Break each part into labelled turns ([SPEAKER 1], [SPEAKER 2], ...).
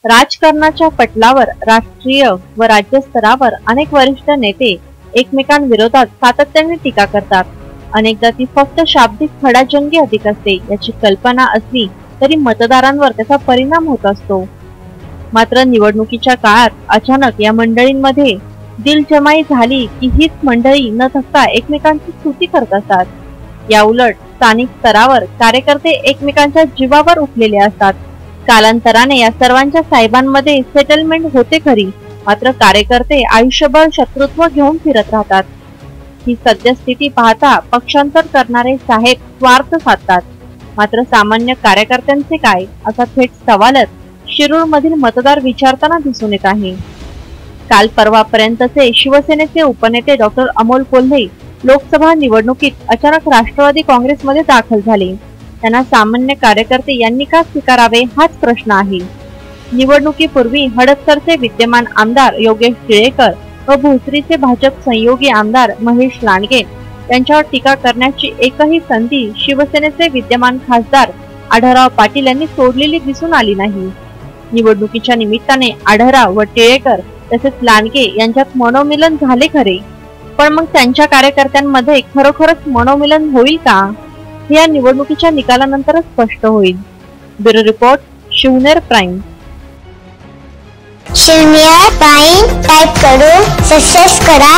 [SPEAKER 1] राजकारणाच्या पटलावर राष्ट्रीय व राज्य स्तरावर अनेक वरिष्ठ नेते एकमेकांविरोधात सातत्याने टीका करतात। अनेकदा ती फक्त शाब्दिक खडाजंगी अधिक असते याची कल्पना असली तरी मतदारांवर त्याचा परिणाम होत असतो। मात्र निवडणुकीच्या काळात अचानक या मंडळींमध्ये दिलजमाई झाली की हीच मंडळी न थकता एकमेकांची स्तुती करत असतात। या उलट स्थानिक स्तरावर कार्यकर्ते एकमेकांच्या जीवावर उठलेले असतात। कालांतराने या सर्वांच्या साहेबांमध्ये सेटलमेंट होते खरी, मात्र कार्यकर्ते आयुष्यभर शत्रुत्व घेऊन फिरत राहतात। ही सद्यस्थिती पाहता पक्षांतर करणारे साहेब स्वार्थ साधतात, मात्र सामान्य कार्यकर्त्यांचे काय असा थेट सवालच शिरूर मधील मतदार विचारताना दिसून येत आहे। काल परवापर्यंतचे शिवसेनेचे उपनेते डॉक्टर अमोल कोल्हे लोकसभा निवडणुकीत अचानक राष्ट्रवादी काँग्रेसमध्ये दाखल झाले। त्यांना सामान्य कार्यकर्ते यांनी का स्वीकारावे हाच प्रश्न आहे। निवडणुकीपूर्वी हडपसरचे विद्यमान आमदार योगेश टिळेकर व भोसरीचे भाजप सहयोगी आमदार महेश लांडगे यांच्यावर टीका करण्याची एकही संधी शिवसेनेचे विद्यमान खासदार आढळराव पाटील यांनी सोडलेली दिसून आली नाही। निवडणुकीच्या निमित्ताने आढळराव व टिळेकर तसेच लांडगे यांच्यात मनोमिलन झाले खरे, पण मग त्यांच्या कार्यकर्त्यांमध्ये खरोखरच मनोमिलन होईल का हे या निवडणुकीच्या निकालानंतरच स्पष्ट होईल। Bureau report, Shivner prime.
[SPEAKER 2] Shivner prime type करून सबस्क्राइब करा,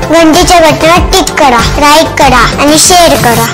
[SPEAKER 2] घंटीच्या बटनावर टिक करा, लाईक करा आणि शेअर करा।